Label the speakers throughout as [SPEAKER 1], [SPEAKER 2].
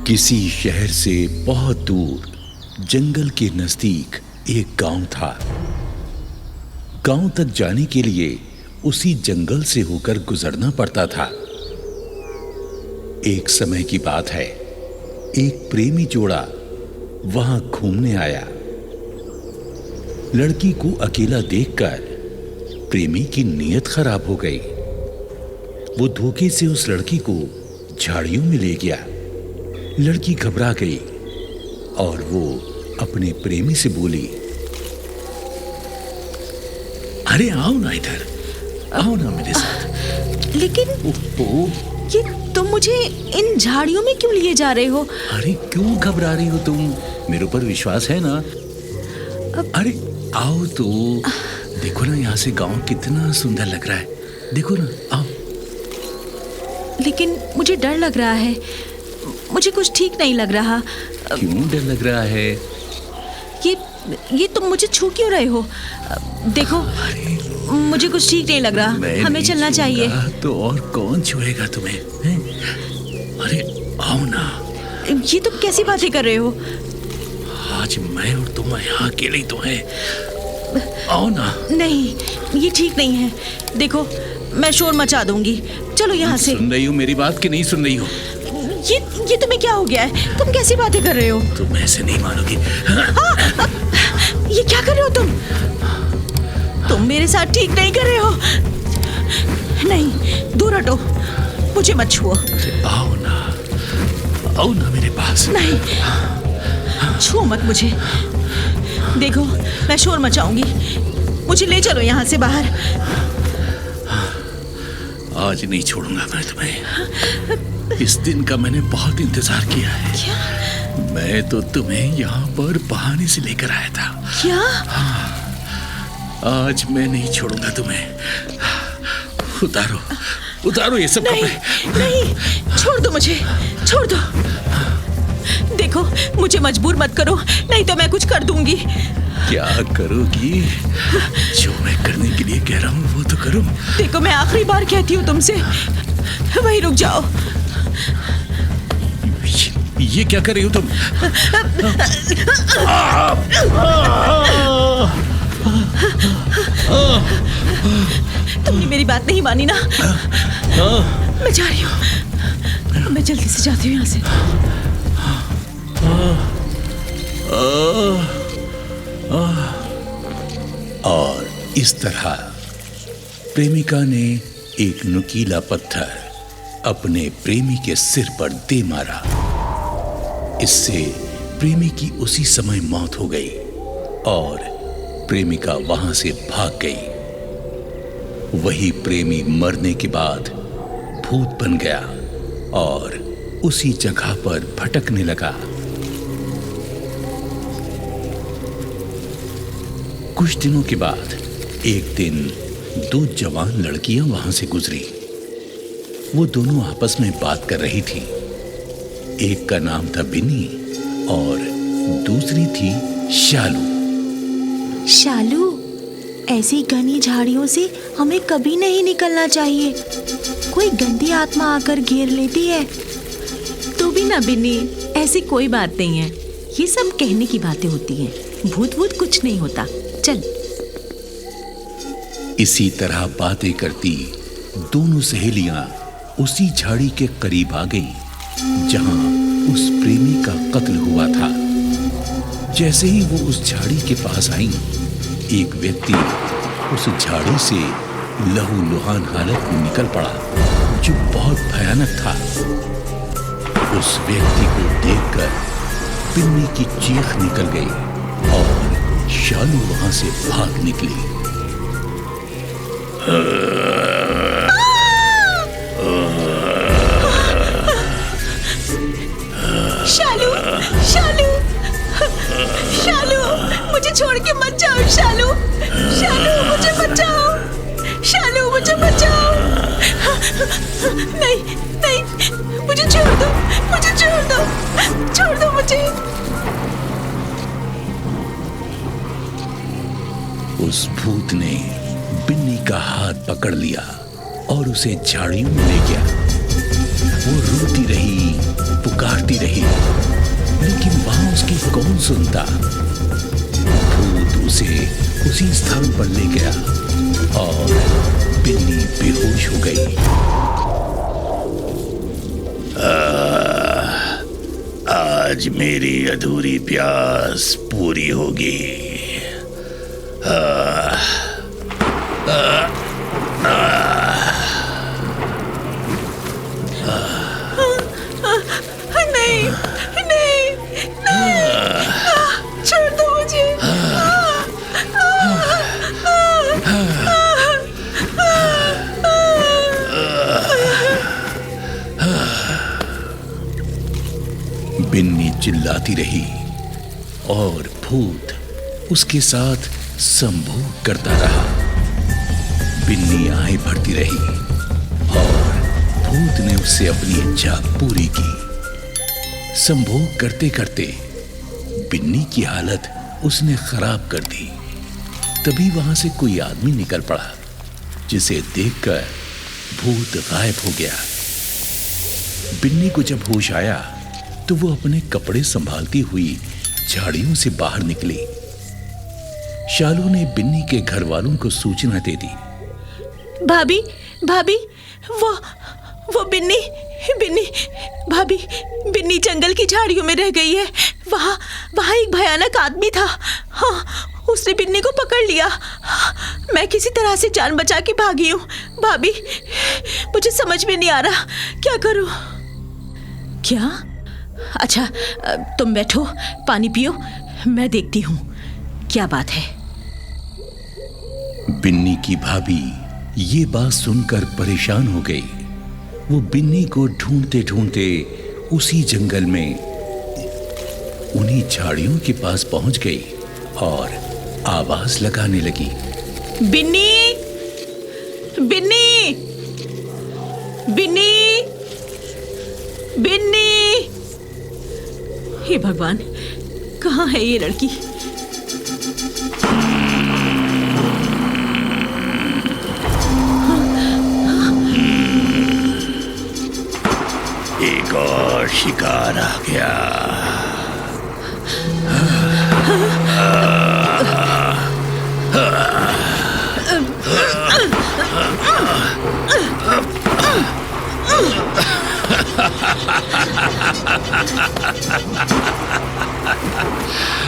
[SPEAKER 1] किसी शहर से बहुत दूर जंगल के नजदीक एक गांव था। गांव तक जाने के लिए उसी जंगल से होकर गुजरना पड़ता था। एक समय की बात है, एक प्रेमी जोड़ा वहां घूमने आया। लड़की को अकेला देखकर प्रेमी की नीयत खराब हो गई। वो धोखे से उस लड़की को झाड़ियों में ले गया। लड़की घबरा गई और वो अपने प्रेमी से बोली, अरे आओ ना इधर, आओ ना मेरे साथ।
[SPEAKER 2] लेकिन ये तुम मुझे इन झाड़ियों में क्यों लिए जा रहे हो?
[SPEAKER 1] अरे क्यों घबरा रही हो तुम? मेरे ऊपर विश्वास है ना? अरे आओ तो, देखो ना यहाँ से गांव कितना सुंदर लग रहा है। देखो ना, आओ।
[SPEAKER 2] लेकिन मुझे डर लग रहा है, मुझे कुछ ठीक नहीं लग रहा।
[SPEAKER 1] क्यों डर लग रहा है?
[SPEAKER 2] ये तुम मुझे छू क्यों रहे हो? देखो, मुझे कुछ ठीक नहीं लग रहा। हमें चलना चाहिए।
[SPEAKER 1] तो और कौन छुएगा तुम्हें? हैं? अरे आओ ना।
[SPEAKER 2] ये तुम कैसी बातें कर रहे हो?
[SPEAKER 1] आज मैं और तुम यहाँ अकेले तो हैं। आओ ना।
[SPEAKER 2] नहीं, ये ठीक नहीं है। देखो, मैं शोर मचा दूंगी। चलो यहाँ से।
[SPEAKER 1] सुन रही हो मेरी बात कि नहीं सुन रही हो?
[SPEAKER 2] ये तुम्हें क्या हो गया है? तुम कैसी बातें कर रहे हो?
[SPEAKER 1] तुम ऐसे नहीं मानोगी।
[SPEAKER 2] ये क्या कर रहे हो तुम? तुम मेरे साथ ठीक नहीं कर रहे हो। नहीं, दूर हटो, मुझे मत छुओ।
[SPEAKER 1] आओ ना मेरे पास।
[SPEAKER 2] नहीं, छुओ मत मुझे। देखो, मैं शोर मचाऊंगी। मुझे ले चलो यहाँ से बाहर।
[SPEAKER 1] आज नहीं छोड़ूंगा मैं तुम्हें। इस दिन का मैंने बहुत इंतजार किया है।
[SPEAKER 2] क्या?
[SPEAKER 1] मैं तो तुम्हें यहाँ पर बहाने से लेकर आया था।
[SPEAKER 2] क्या?
[SPEAKER 1] आज मैं नहीं छोड़ूंगा तुम्हें। उतारो, उतारो ये सब
[SPEAKER 2] नहीं,
[SPEAKER 1] कपड़े।
[SPEAKER 2] नहीं, छोड़ दो मुझे, छोड़ दो। देखो, मुझे मजबूर मत करो, नहीं तो मैं कुछ कर दूंगी।
[SPEAKER 1] क्या करोगी? जो मैं करने के लिए कह रहा हूँ वो तो करो।
[SPEAKER 2] देखो, मैं आखिरी बार कहती हूँ तुमसे, वहीं रुक जाओ।
[SPEAKER 1] ये क्या कर रही हो तुम?
[SPEAKER 2] तुमने मेरी बात नहीं मानी ना? मैं जा रही हूँ, मैं जल्दी से जाती हूँ यहाँ से।
[SPEAKER 1] और इस तरह प्रेमिका ने एक नुकीला पत्थर अपने प्रेमी के सिर पर दे मारा। इससे प्रेमी की उसी समय मौत हो गई और प्रेमिका वहां से भाग गई। वही प्रेमी मरने के बाद भूत बन गया और उसी जगह पर भटकने लगा। कुछ दिनों के बाद एक दिन दो जवान लड़कियां वहां से गुजरी। वो दोनों आपस में बात कर रही थी। एक का नाम था बिन्नी और दूसरी थी शालू।
[SPEAKER 2] शालू, ऐसी घनी झाड़ियों से हमें कभी नहीं निकलना चाहिए। कोई गंदी आत्मा आकर घेर लेती है।
[SPEAKER 3] तो भी ना बिन्नी, ऐसी कोई बात नहीं है। ये सब कहने की बातें होती हैं। भूत वूत कुछ नहीं होता। चल।
[SPEAKER 1] इसी तरह बातें करती दोनों सहेलियां उसी झाड़ी के करीब आ गईं जहां उस प्रेमी का कत्ल हुआ था। जैसे ही वो उस झाड़ी के पास आईं, एक व्यक्ति उस झाड़ी से लहूलुहान हालत में निकल पड़ा, जो बहुत भयानक था। उस व्यक्ति को देखकर बिन्नी की चीख निकल गई और शालू वहां से भाग निकली।
[SPEAKER 2] शालू, शालू, शालू, मुझे छोड़ के मत जाओ। शालू, शालू, मुझे बचाओ। शालू, मुझे बचाओ। नहीं, नहीं, मुझे छोड़ दो, मुझे छोड़ दो, छोड़ दो मुझे।
[SPEAKER 1] उस भूत ने बिन्नी का हाथ पकड़ लिया और उसे झाड़ियों में ले गया। वो रोती रही, पुकारती रही, लेकिन वहां उसकी कौन सुनता। भूत उसे उसी स्थान पर ले गया और बिन्नी बेहोश हो गई। आज मेरी अधूरी प्यास पूरी होगी।
[SPEAKER 3] नहीं नहीं नहीं, छोड़ दो मुझे।
[SPEAKER 1] बिन्नी चिल्लाती रही और भूत उसके साथ संभोग करता रहा। बिन्नी आए भरती रही और भूत ने उससे अपनी इच्छा पूरी की। संभोग करते करते बिन्नी की हालत उसने खराब कर दी। तभी वहां से कोई आदमी निकल पड़ा, जिसे देखकर भूत गायब हो गया। बिन्नी को जब होश आया तो वो अपने कपड़े संभालती हुई झाड़ियों से बाहर निकली। शालू ने बिन्नी के घर वालों को सूचना दे दी।
[SPEAKER 3] भाभी भाभी, वो बिन्नी बिन्नी भाभी, बिन्नी जंगल की झाड़ियों में रह गई है। वहां एक भयानक आदमी था। हाँ, उसने बिन्नी को पकड़ लिया। मैं किसी तरह से जान बचा के भागी हूँ। भाभी, मुझे समझ में नहीं आ रहा, क्या करूँ? क्या? अच्छा, तुम बैठो, पानी पियो, मैं देखती हूँ क्या बात है।
[SPEAKER 1] बिन्नी की भाभी ये बात सुनकर परेशान हो गई। वो बिन्नी को ढूंढते ढूंढते उसी जंगल में उन्हीं झाड़ियों के पास पहुंच गई और आवाज लगाने लगी।
[SPEAKER 3] बिन्नी बिन्नी बिन्नी बिन्नी। हे भगवान, कहाँ है ये लड़की?
[SPEAKER 1] एक और शिकार आ गया।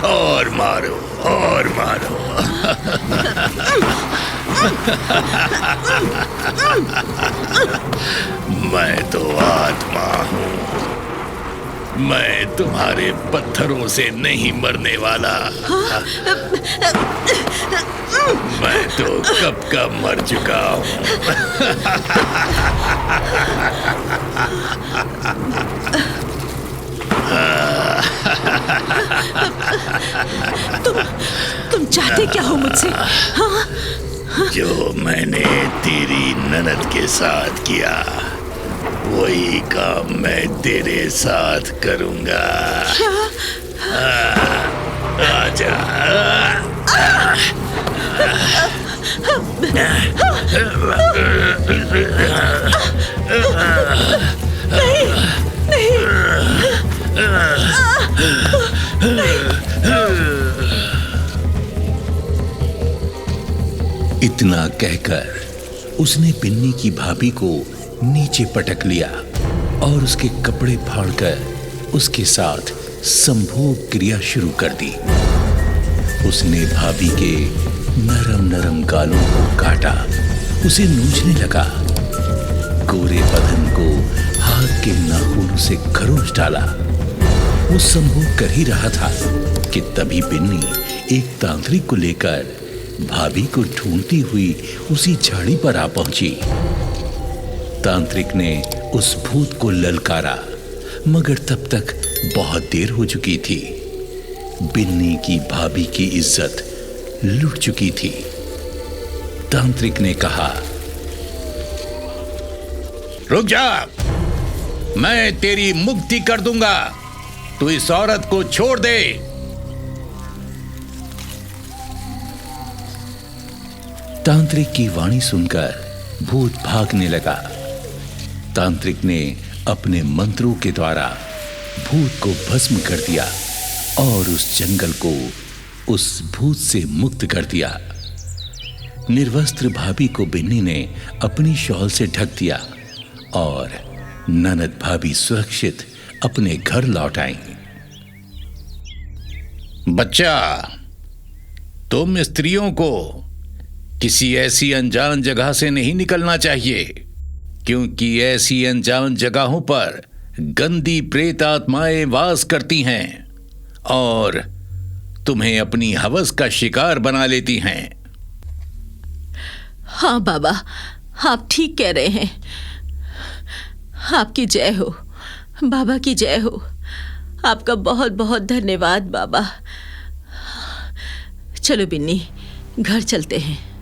[SPEAKER 1] और मारो और मारो। मैं तो आत्मा हूँ, मैं तुम्हारे पत्थरों से नहीं मरने वाला। मैं तो कब का मर चुका हूँ।
[SPEAKER 3] तुम चाहते क्या हो मुझसे? हाँ?
[SPEAKER 1] जो मैंने तेरी ननद के साथ किया, वही काम मैं तेरे साथ करूंगा। आजा।
[SPEAKER 3] नहीं नहीं।
[SPEAKER 1] इतना कहकर उसने बिन्नी की भाभी को नीचे पटक लिया और उसके कपड़े फाड़कर उसके साथ संभोग क्रिया शुरू कर दी। उसने भाभी के नरम नरम गालों को काटा, उसे नोचने लगा, गोरे बदन को हाथ के नाखूनों से खरोंच डाला। वो संभोग कर ही रहा था कि तभी बिन्नी एक तांत्रिक को लेकर भाभी को ढूंढती हुई उसी झाड़ी पर आ पहुंची। तांत्रिक ने उस भूत को ललकारा, मगर तब तक बहुत देर हो चुकी थी। बिन्नी की भाभी की इज्जत लुट चुकी थी। तांत्रिक ने कहा, रुक जा, मैं तेरी मुक्ति कर दूंगा, तू इस औरत को छोड़ दे। तांत्रिक की वाणी सुनकर भूत भागने लगा। तांत्रिक ने अपने मंत्रों के द्वारा भूत को भस्म कर दिया और उस जंगल को उस भूत से मुक्त कर दिया। निर्वस्त्र भाभी को बिन्नी ने अपनी शॉल से ढक दिया और ननद भाभी सुरक्षित अपने घर लौट आई। बच्चा, तुम स्त्रियों को किसी ऐसी अनजान जगह से नहीं निकलना चाहिए, क्योंकि ऐसी अनजान जगहों पर गंदी प्रेत आत्माएं वास करती हैं और तुम्हें अपनी हवस का शिकार बना लेती हैं।
[SPEAKER 3] हाँ बाबा, आप ठीक कह रहे हैं। आपकी जय हो, बाबा की जय हो। आपका बहुत बहुत धन्यवाद बाबा। चलो बिन्नी, घर चलते हैं।